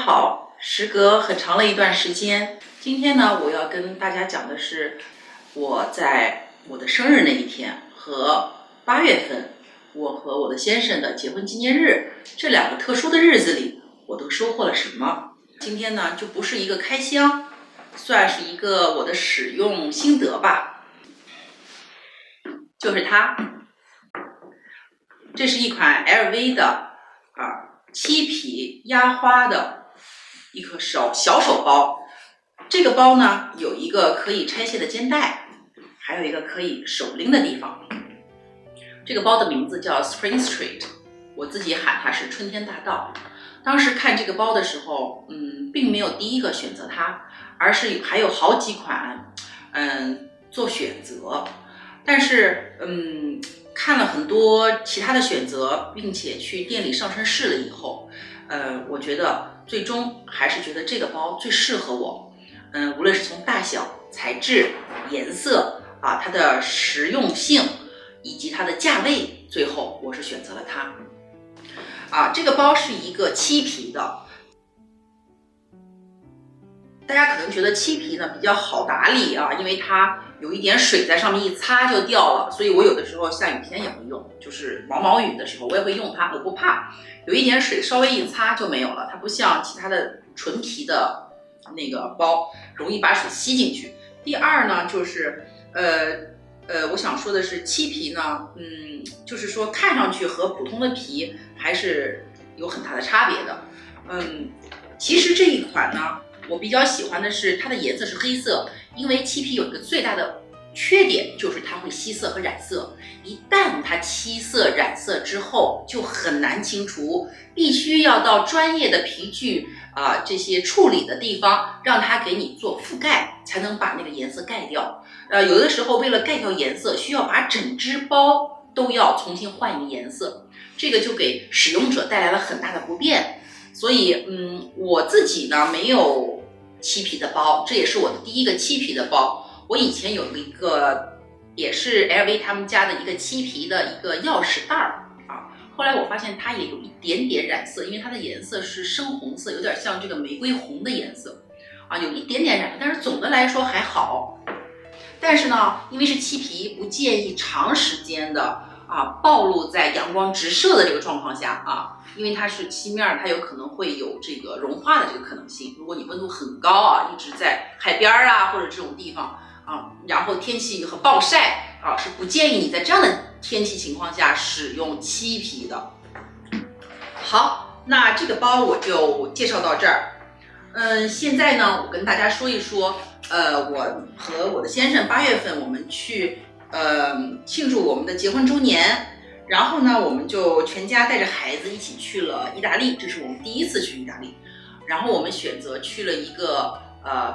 好，时隔很长的一段时间，今天呢，我要跟大家讲的是我在我的生日那一天和8月份我和我的先生的结婚纪念日这2个特殊的日子里，我都收获了什么。今天呢，就不是一个开箱，算是一个我的使用心得吧。就是它，这是一款 LV 的漆皮压花的一个小手包。这个包呢，有一个可以拆卸的肩带，还有一个可以手拎的地方。这个包的名字叫 Spring Street， 我自己喊它是春天大道。当时看这个包的时候，并没有第一个选择它，而是还有好几款做选择。但是看了很多其他的选择，并且去店里上身试了以后，我觉得最终还是觉得这个包最适合我。无论是从大小、材质、颜色它的实用性以及它的价位，最后我是选择了它。这个包是一个漆皮的，大家可能觉得漆皮呢比较好打理因为它有一点水在上面一擦就掉了，所以我有的时候下雨天也会用，就是毛雨的时候我也会用它，我不怕有一点水稍微一擦就没有了。它不像其他的纯皮的那个包容易把水吸进去。第二呢，就是我想说的是漆皮呢，就是说看上去和普通的皮还是有很大的差别的。其实这一款呢，我比较喜欢的是它的颜色是黑色，因为漆皮有一个最大的缺点，就是它会吸色和染色。一旦它漆色染色之后，就很难清除，必须要到专业的皮具这些处理的地方，让它给你做覆盖，才能把那个颜色盖掉。有的时候为了盖掉颜色，需要把整只包都要重新换一个颜色，这个就给使用者带来了很大的不便。所以我自己呢没有漆皮的包，这也是我的第一个漆皮的包。我以前有一个也是 LV 他们家的一个漆皮的一个钥匙袋后来我发现它也有一点点染色，因为它的颜色是深红色，有点像这个玫瑰红的颜色有一点点染色，但是总的来说还好。但是呢，因为是漆皮，不建议长时间的暴露在阳光直射的这个状况下因为它是漆面，它有可能会有这个融化的这个可能性。如果你温度很高一直在海边或者这种地方然后天气很暴晒是不建议你在这样的天气情况下使用漆皮的。好，那这个包我就介绍到这儿。现在呢，我跟大家说一说，我和我的先生8月份我们去庆祝我们的结婚周年。然后呢，我们就全家带着孩子一起去了意大利，这是我们第一次去意大利。然后我们选择去了一个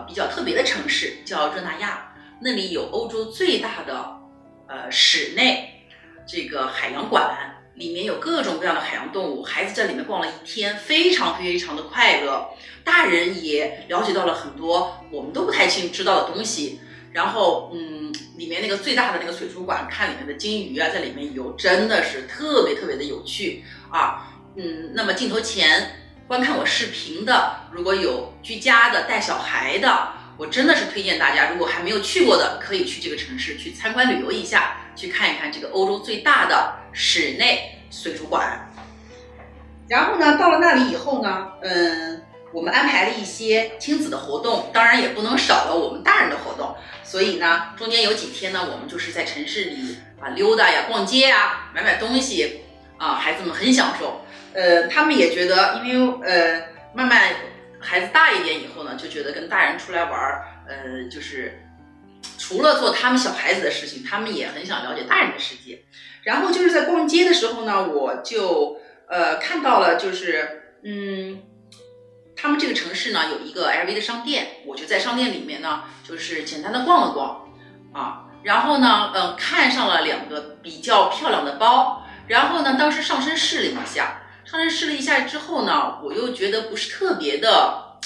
比较特别的城市，叫热那亚，那里有欧洲最大的室内这个海洋馆，里面有各种各样的海洋动物，孩子在里面逛了一天，非常非常的快乐。大人也了解到了很多我们都不太知道的东西。然后里面那个最大的那个水族馆，看里面的金鱼在里面游，真的是特别特别的有趣那么镜头前观看我视频的，如果有居家的带小孩的，我真的是推荐大家，如果还没有去过的，可以去这个城市去参观旅游一下，去看一看这个欧洲最大的室内水族馆。然后呢，到了那里以后呢，我们安排了一些亲子的活动，当然也不能少了我们大人的活动。所以呢，中间有几天呢，我们就是在城市里溜达逛街买东西孩子们很享受。他们也觉得，因为慢慢孩子大一点以后呢，就觉得跟大人出来玩就是除了做他们小孩子的事情，他们也很想了解大人的世界。然后就是在逛街的时候呢，我就看到了，就是他们这个城市呢有一个 LV 的商店，我就在商店里面呢就是简单的逛了逛然后呢看上了2个比较漂亮的包。然后呢当时上身试了一下之后呢，我又觉得不是特别的，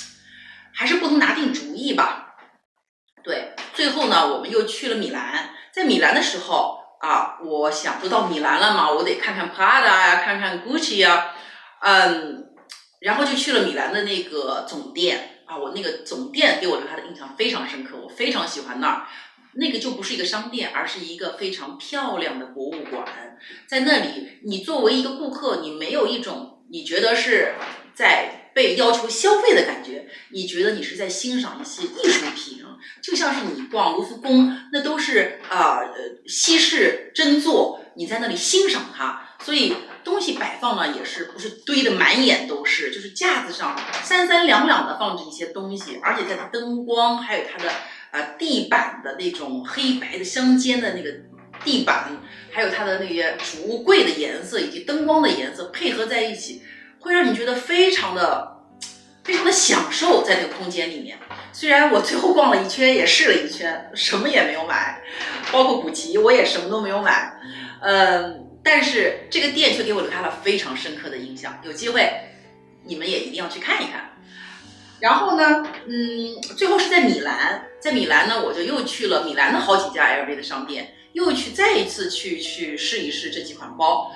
还是不能拿定主意吧。对，最后呢我们又去了米兰。在米兰的时候我想都到米兰了嘛，我得看看 Prada 看看 Gucci 然后就去了米兰的那个总店啊，我那个总店给我留下的印象非常深刻，我非常喜欢那儿。那个就不是一个商店，而是一个非常漂亮的博物馆。在那里，你作为一个顾客，你没有一种你觉得是在被要求消费的感觉，你觉得你是在欣赏一些艺术品，就像是你逛卢浮宫，那都是稀世珍作，你在那里欣赏它。所以东西摆放呢，也是不是堆得满眼都是，就是架子上三三两两的放着一些东西，而且它的灯光还有它的地板的那种黑白的相间的那个地板，还有它的那些储物柜的颜色以及灯光的颜色配合在一起，会让你觉得非常的享受在这个空间里面。虽然我最后逛了一圈，也试了一圈，什么也没有买，包括古奇我也什么都没有买，但是这个店却给我留下了非常深刻的印象。有机会你们也一定要去看一看。然后呢，最后是在米兰，在米兰呢，我就又去了米兰的好几家 LV 的商店，又再一次去试一试这几款包。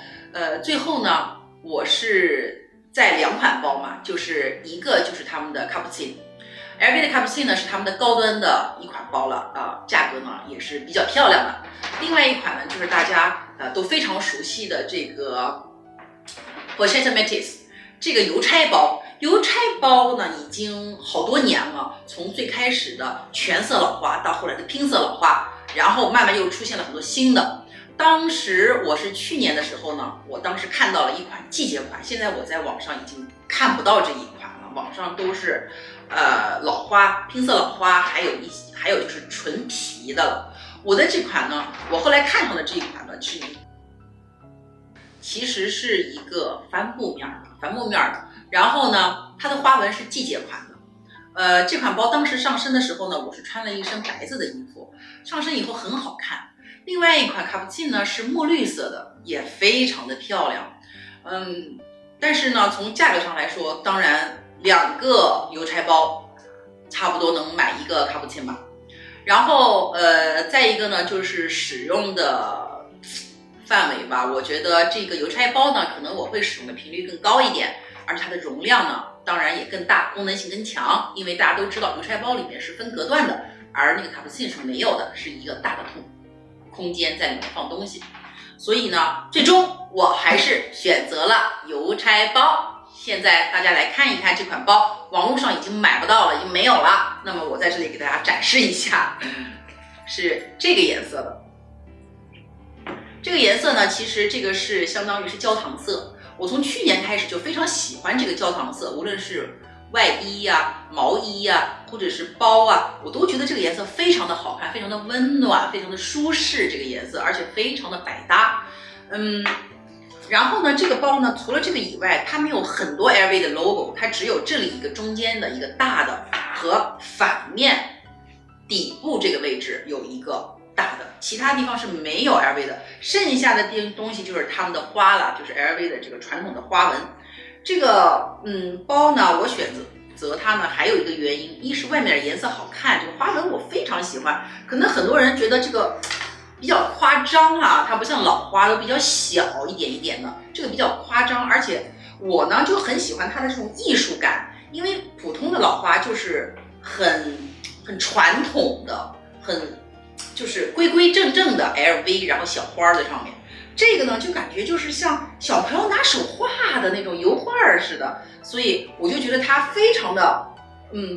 最后呢，我是在2款包嘛，就是一个就是他们的 Capucine。LV 的 Capucine 呢是他们的高端的一款包了，价格呢也是比较漂亮的。另外一款呢就是大家都非常熟悉的这个 Pochette Métis 这个邮差包。邮差包呢已经好多年了，从最开始的全色老花到后来的拼色老花，然后慢慢又出现了很多新的。当时我是去年的时候呢，我当时看到了一款季节款，现在我在网上已经看不到这一款了，网上都是老花拼色老花，还有就是纯皮的了。我的这款呢，我后来看上的这一款呢其实是一个帆布面的，然后呢，它的花纹是季节款的。这款包当时上身的时候呢，我是穿了一身白色的衣服，上身以后很好看。另外一款 Capucine 呢是墨绿色的，也非常的漂亮。但是呢，从价格上来说，当然2个邮差包差不多能买一个 Capucine 吧。然后再一个呢，就是使用的范围吧，我觉得这个邮差包呢，可能我会使用的频率更高一点，而且它的容量呢，当然也更大，功能性更强。因为大家都知道邮差包里面是分隔断的，而那个 Capucine 是没有的，是一个大的空间在里面放东西。所以呢，最终我还是选择了邮差包。现在大家来看一看这款包，网络上已经买不到了，已经没有了。那么我在这里给大家展示一下，是这个颜色的。这个颜色呢，其实这个是相当于是焦糖色。我从去年开始就非常喜欢这个焦糖色，无论是外衣呀、毛衣呀，或者是包啊，我都觉得这个颜色非常的好看，非常的温暖，非常的舒适。这个颜色，而且非常的百搭。然后呢，这个包呢，除了这个以外，它没有很多 LV 的 logo， 它只有这里一个中间的一个大的和反面底部这个位置有一个大的，其他地方是没有 LV 的。剩下的东西就是他们的花了，就是 LV 的这个传统的花纹。这个包呢，我选择它呢还有一个原因，一是外面的颜色好看，这个花纹我非常喜欢。可能很多人觉得这个比较夸张啊，它不像老花都比较小一点一点的，这个比较夸张。而且我呢就很喜欢它的这种艺术感，因为普通的老花就是很传统的，就是规规正正的 LV， 然后小花在上面。这个呢就感觉就是像小朋友拿手画的那种油画似的，所以我就觉得它非常的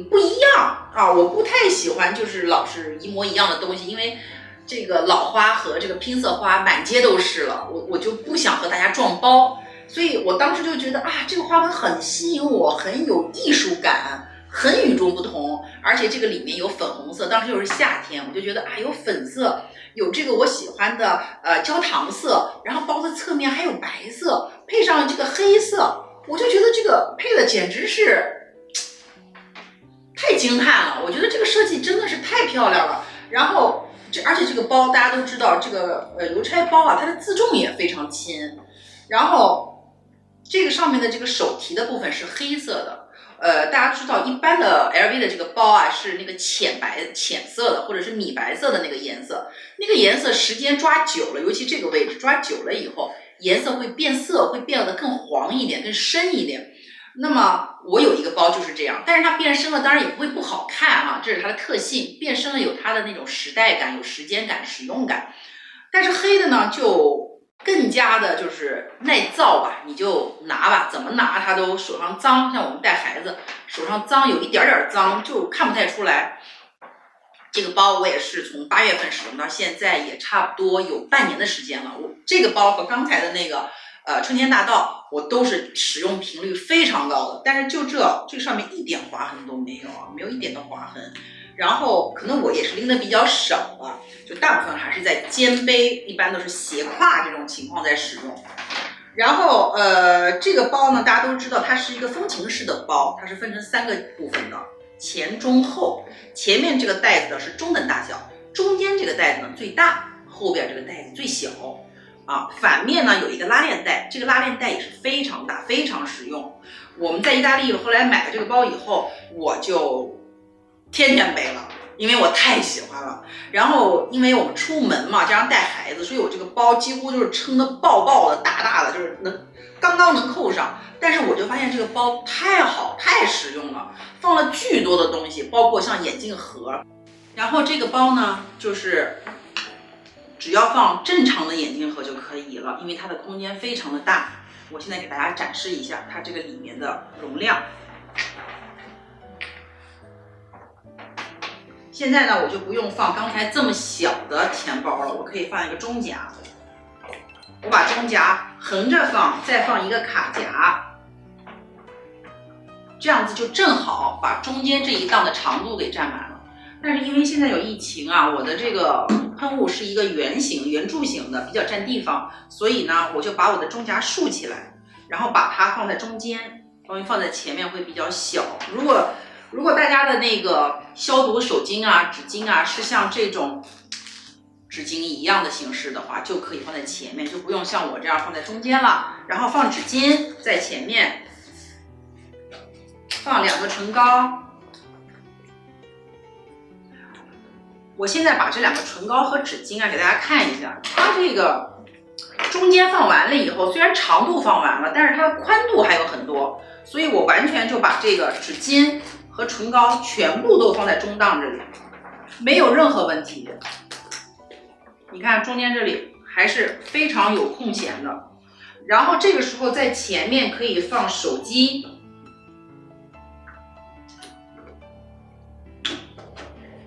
不一样啊。我不太喜欢就是老是一模一样的东西，因为这个老花和这个拼色花满街都是了，我就不想和大家撞包。所以我当时就觉得这个花纹很吸引我，很有艺术感，很与众不同。而且这个里面有粉红色，当时又是夏天，我就觉得有粉色，有这个我喜欢的焦糖色，然后包的侧面还有白色，配上这个黑色，我就觉得这个配的简直是太惊叹了。我觉得这个设计真的是太漂亮了。然后而且这个包大家都知道，这个邮差包它的自重也非常轻。然后这个上面的这个手提的部分是黑色的。大家知道一般的 LV 的这个包是那个浅色的，或者是米白色的那个颜色。那个颜色时间抓久了，尤其这个位置抓久了以后，颜色会变色，会变得更黄一点，更深一点。那么我有一个包就是这样，但是它变身了，当然也不会不好看啊，这是它的特性。变身了有它的那种时代感、有时间感、使用感。但是黑的呢，就更加的就是耐造吧，你就拿吧，怎么拿它都手上脏。像我们带孩子，手上脏有一点点脏就看不太出来。这个包我也是从8月份使用到现在，也差不多有半年的时间了。我这个包和刚才的那个春天大道，我都是使用频率非常高的，但是就这上面一点划痕都没有啊，没有一点的划痕。然后可能我也是拎的比较少吧，就大部分还是在肩背，一般都是斜挎这种情况在使用。然后这个包呢，大家都知道它是一个风琴式的包，它是分成3个部分的，前中后。前面这个袋子呢是中等大小，中间这个袋子呢最大，后边这个袋子最小啊。反面呢有一个拉链袋，这个拉链袋也是非常大，非常实用。我们在意大利后来买了这个包以后，我就天天背了，因为我太喜欢了。然后因为我们出门嘛，加上带孩子，所以我这个包几乎就是撑得爆爆的，大大的，就是刚刚能扣上。但是我就发现这个包太好，太实用了，放了巨多的东西，包括像眼镜盒。然后这个包呢，就是只要放正常的眼镜盒就可以了，因为它的空间非常的大。我现在给大家展示一下它这个里面的容量。现在呢，我就不用放刚才这么小的钱包了，我可以放一个中夹。我把中夹横着放，再放一个卡夹。这样子就正好把中间这一档的长度给占满了。但是因为现在有疫情啊，我的这个喷雾是一个圆柱形的，比较占地方，所以呢，我就把我的中夹竖起来，然后把它放在中间，因为放在前面会比较小。如果大家的那个消毒手巾啊、纸巾啊是像这种纸巾一样的形式的话，就可以放在前面，就不用像我这样放在中间了。然后放纸巾在前面。放2个唇膏，我现在把这2个唇膏和纸巾啊给大家看一下。它这个中间放完了以后，虽然长度放完了，但是它的宽度还有很多，所以我完全就把这个纸巾和唇膏全部都放在中档这里，没有任何问题。你看中间这里还是非常有空闲的。然后这个时候在前面可以放手机。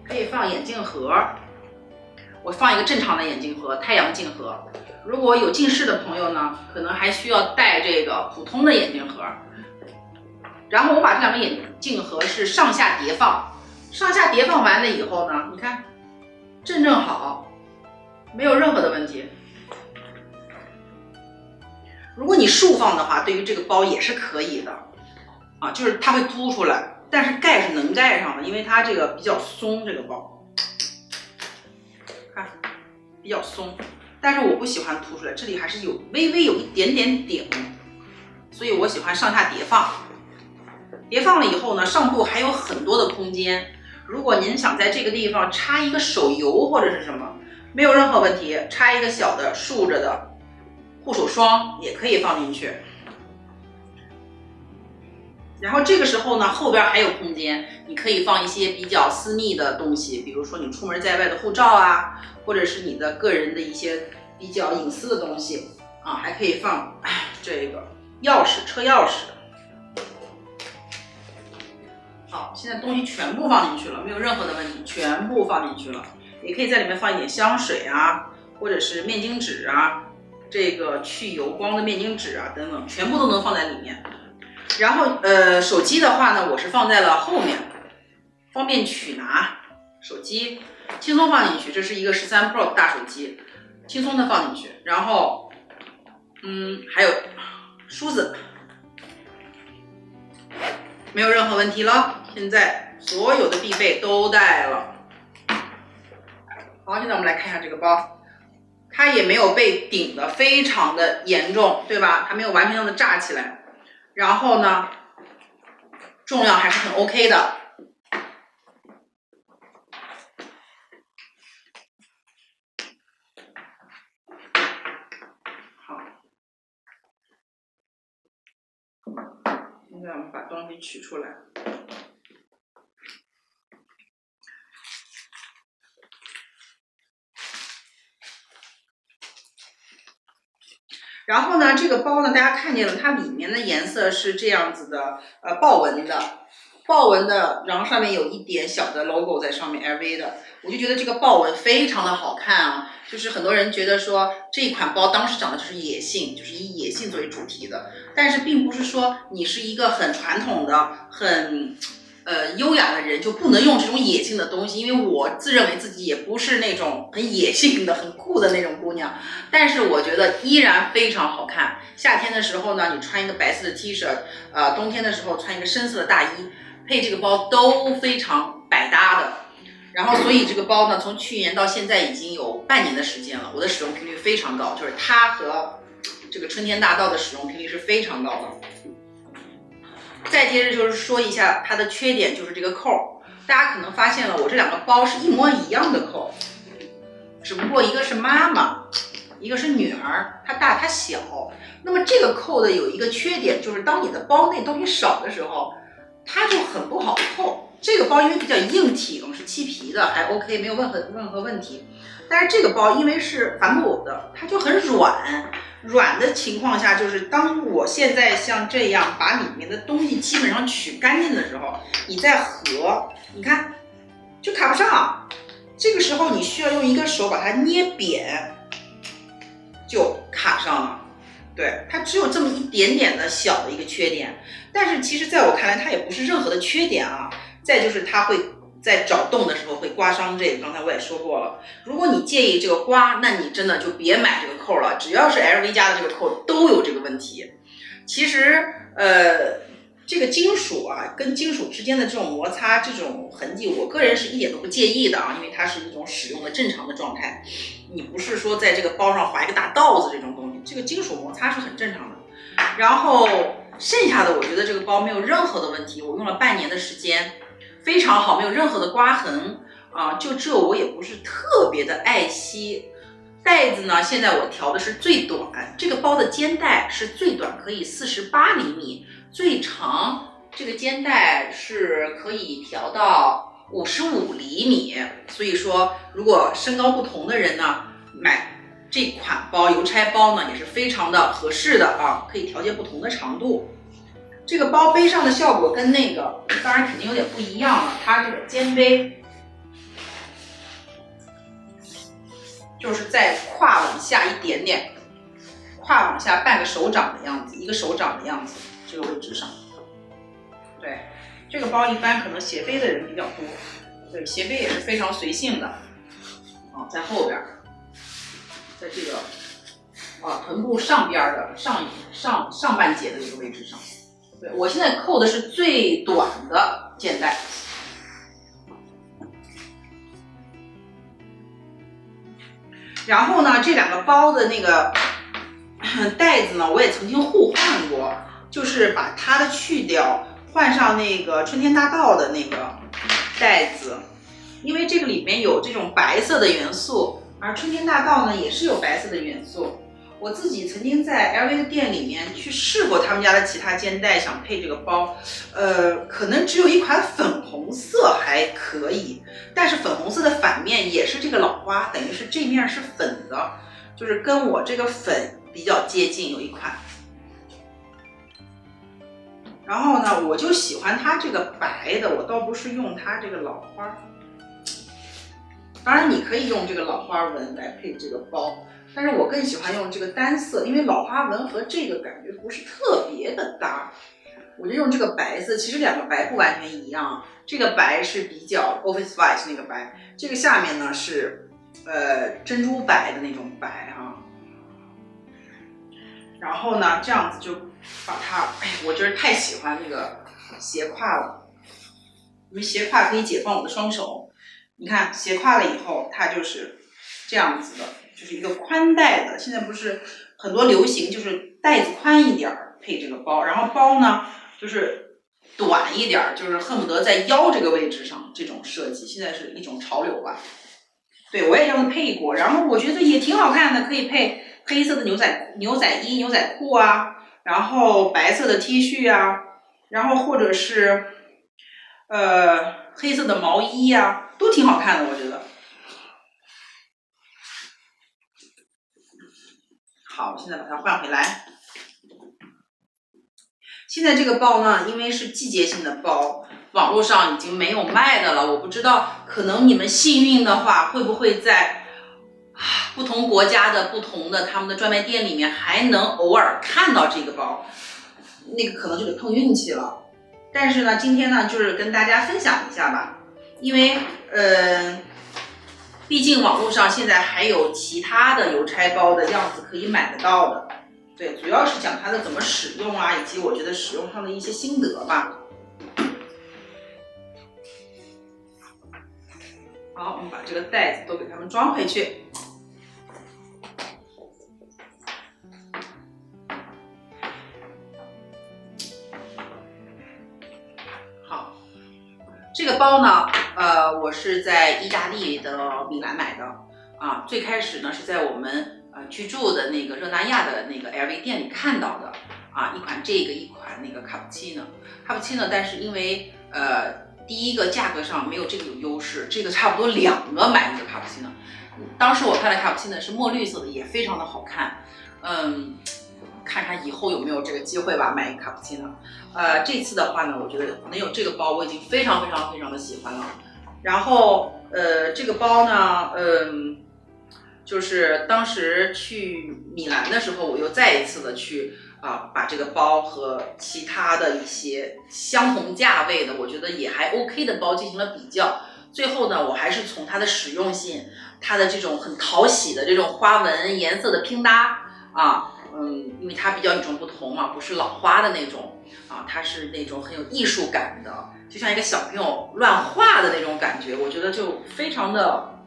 可以放眼镜盒，我放一个正常的眼镜盒，太阳镜盒。如果有近视的朋友呢，可能还需要带这个普通的眼镜盒。然后我把这2个眼镜盒是上下叠放，上下叠放完了以后呢，你看正好，没有任何的问题。如果你竖放的话，对于这个包也是可以的啊，就是它会凸出来。但是盖是能盖上的，因为它这个比较松，这个包看比较松，但是我不喜欢凸出来，这里还是微微有一点点顶，所以我喜欢上下叠放。叠放了以后呢，上部还有很多的空间。如果您想在这个地方插一个手油或者是什么，没有任何问题，插一个小的竖着的护手霜也可以放进去。然后这个时候呢，后边还有空间，你可以放一些比较私密的东西，比如说你出门在外的护照啊，或者是你的个人的一些比较隐私的东西啊，还可以放这个钥匙，车钥匙。好，现在东西全部放进去了，没有任何的问题，全部放进去了。也可以在里面放一点香水啊，或者是面巾纸啊，这个去油光的面巾纸啊等等，全部都能放在里面。然后手机的话呢，我是放在了后面，方便取拿。手机轻松放进去，这是一个13 Pro 的大手机，轻松的放进去。然后还有梳子，没有任何问题了。现在所有的必备都带了。好，现在我们来看一下这个包，它也没有被顶的非常的严重，对吧？它没有完全的炸起来。然后呢，重量还是很 OK 的。好，现下我们把东西取出来。然后呢，这个包呢，大家看见了，它里面的颜色是这样子的，豹纹的，然后上面有一点小的 logo 在上面 ，LV 的，我就觉得这个豹纹非常的好看啊。就是很多人觉得说这一款包当时讲的就是野性，就是以野性作为主题的，但是并不是说你是一个很传统的、很优雅的人就不能用这种野性的东西，因为我自认为自己也不是那种很野性的、很酷的那种姑娘，但是我觉得依然非常好看。夏天的时候呢，你穿一个白色的 T 恤，冬天的时候穿一个深色的大衣，配这个包都非常百搭的。然后所以这个包呢，从去年到现在已经有半年的时间了，我的使用频率非常高，就是它和这个春天大道的使用频率是非常高的。再接着就是说一下它的缺点，就是这个扣，大家可能发现了，我这两个包是一模一样的扣，只不过一个是妈妈，一个是女儿，它大它小。那么这个扣的有一个缺点，就是当你的包内东西少的时候，它就很不好扣。这个包因为比较硬体，是漆皮的，还 OK， 没有任何问题。但是这个包因为是帆布的，它就很软的情况下，就是当我现在像这样把里面的东西基本上取干净的时候，你再合，你看就卡不上。这个时候你需要用一个手把它捏扁，就卡上了。对，它只有这么一点点的小的一个缺点，但是其实在我看来它也不是任何的缺点啊。再就是它会在找洞的时候会刮伤这个，刚才我也说过了。如果你介意这个刮，那你真的就别买这个扣了，只要是 LV 家的这个扣都有这个问题。其实这个金属啊跟金属之间的这种摩擦这种痕迹，我个人是一点都不介意的啊，因为它是一种使用的正常的状态，你不是说在这个包上划一个大道子这种东西，这个金属摩擦是很正常的。然后剩下的我觉得这个包没有任何的问题，我用了半年的时间，非常好，没有任何的刮痕啊。就这我也不是特别的爱惜。带子呢，现在我调的是最短，这个包的肩带是最短可以48厘米，最长这个肩带是可以调到55厘米。所以说如果身高不同的人呢，买这款包邮差包呢也是非常的合适的啊，可以调节不同的长度。这个包背上的效果跟那个当然肯定有点不一样了，它这个肩背就是在胯往下一点点，胯往下半个手掌的样子，一个手掌的样子，这个位置上。对，这个包一般可能斜背的人比较多，对，斜背也是非常随性的啊，在后边，在这个臀部上边的上半截的这个位置上。对，我现在扣的是最短的肩带。然后呢，这两个包的那个带子呢，我也曾经互换过，就是把它的去掉，换上那个春天大道的那个带子，因为这个里面有这种白色的元素，而春天大道呢也是有白色的元素。我自己曾经在 LV 的店里面去试过他们家的其他肩带，想配这个包，可能只有一款粉红色还可以，但是粉红色的反面也是这个老花，等于是这面是粉的，就是跟我这个粉比较接近，有一款。然后呢，我就喜欢它这个白的，我倒不是用它这个老花。当然你可以用这个老花纹来配这个包，但是我更喜欢用这个单色，因为老花纹和这个感觉不是特别的搭，我就用这个白色。其实两个白不完全一样，这个白是比较 Office White 那个白，这个下面呢是珍珠白的那种白哈。然后呢，这样子就把它，我就是太喜欢那个斜挎了，因为斜挎可以解放我的双手。你看斜挎了以后，它就是这样子的，就是一个宽带的。现在不是很多流行就是带子宽一点配这个包，然后包呢就是短一点，就是恨不得在腰这个位置上，这种设计现在是一种潮流吧。对，我也这样配过，然后我觉得也挺好看的，可以配黑色的牛仔衣、牛仔裤啊，然后白色的 T 恤啊，然后或者是黑色的毛衣呀，都挺好看的，我觉得。好，现在把它换回来。现在这个包呢，因为是季节性的包，网络上已经没有卖的了。我不知道，可能你们幸运的话，会不会在不同国家的不同的他们的专卖店里面还能偶尔看到这个包，那个可能就得碰运气了。但是呢，今天呢，就是跟大家分享一下吧，因为毕竟网络上现在还有其他的邮差包的样子可以买得到的。对，主要是讲它的怎么使用啊，以及我觉得使用上的一些心得吧。好，我们把这个袋子都给它们装回去。好，这个包呢，我是在意大利的米兰买的啊。最开始呢是在我们居住的那个热那亚的那个 LV 店里看到的啊，一款这个，一款那个卡布奇诺，但是因为第一个价格上没有这个有优势，这个差不多2个买一个卡布奇诺。当时我看的卡布奇诺是墨绿色的，也非常的好看。看看以后有没有这个机会吧，买一个卡布奇诺。这次的话呢，我觉得能有这个包，我已经非常的喜欢了。然后这个包呢，就是当时去米兰的时候，我又再一次的去把这个包和其他的一些相同价位的，我觉得也还 OK 的包进行了比较。最后呢，我还是从它的实用性，它的这种很讨喜的这种花纹颜色的拼搭啊，因为它比较与众不同嘛，不是老花的那种啊，它是那种很有艺术感的，就像一个小朋友乱画的那种感觉，我觉得就非常的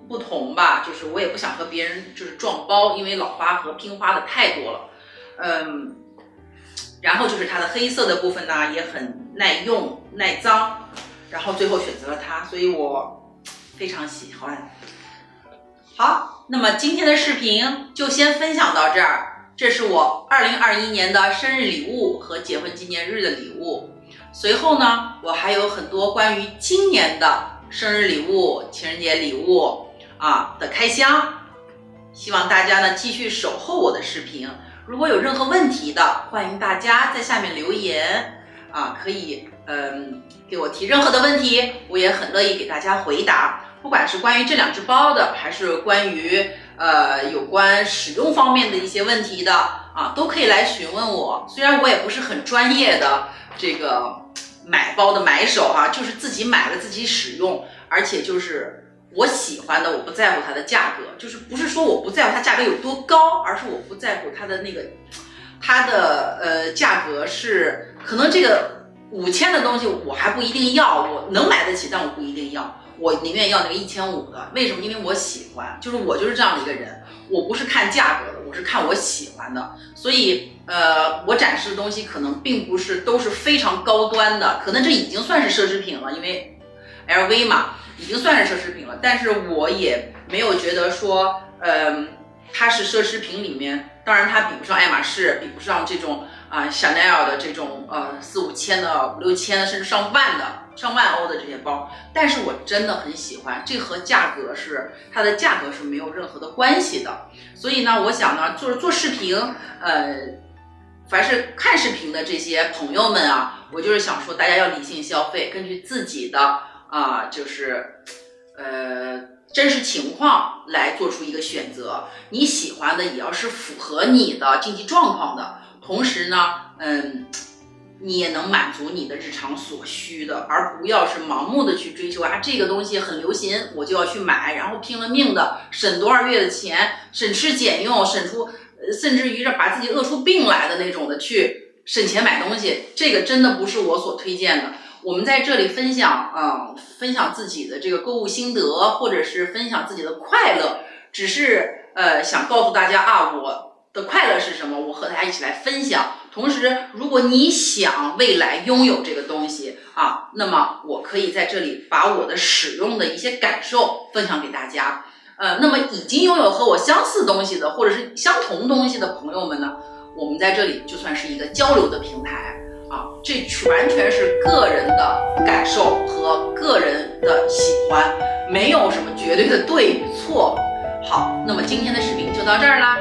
不同吧。就是我也不想和别人就是撞包，因为老花和拼花的太多了。然后就是它的黑色的部分呢，也很耐用耐脏，然后最后选择了它，所以我非常喜欢。好，那么今天的视频就先分享到这儿。这是我2021年的生日礼物和结婚纪念日的礼物。随后呢，我还有很多关于今年的生日礼物、情人节礼物的开箱。希望大家呢继续守候我的视频。如果有任何问题的，欢迎大家在下面留言可以给我提任何的问题，我也很乐意给大家回答。不管是关于这2只包的，还是关于有关使用方面的一些问题的都可以来询问我。虽然我也不是很专业的这个买包的买手就是自己买了自己使用，而且就是我喜欢的，我不在乎它的价格，就是不是说我不在乎它价格有多高，而是我不在乎它的那个价格是可能这个5000的东西我还不一定要，我能买得起，但我不一定要。我宁愿要那个1500的，为什么？因为我喜欢，就是我就是这样的一个人，我不是看价格的，我是看我喜欢的。所以我展示的东西可能并不是都是非常高端的，可能这已经算是奢侈品了，因为 LV 嘛，已经算是奢侈品了。但是我也没有觉得说它是奢侈品里面，当然它比不上爱马仕，比不上这种Chanel 的这种4、5千的、5、6千的，甚至上万欧的这些包，但是我真的很喜欢，这和它的价格是没有任何的关系的。所以呢，我想呢，做视频，凡是看视频的这些朋友们我就是想说，大家要理性消费，根据自己的就是真实情况来做出一个选择。你喜欢的也要是符合你的经济状况的，同时呢，你也能满足你的日常所需的，而不要是盲目的去追求这个东西很流行我就要去买，然后拼了命的省多少月的钱，省吃俭用，省出甚至于把自己饿出病来的那种的去省钱买东西，这个真的不是我所推荐的。我们在这里分享自己的这个购物心得，或者是分享自己的快乐，只是想告诉大家我的快乐是什么，我和大家一起来分享。同时，如果你想未来拥有这个东西那么我可以在这里把我的使用的一些感受分享给大家。那么已经拥有和我相似东西的，或者是相同东西的朋友们呢，我们在这里就算是一个交流的平台啊，这完全是个人的感受和个人的喜欢，没有什么绝对的对与错。好，那么今天的视频就到这儿啦。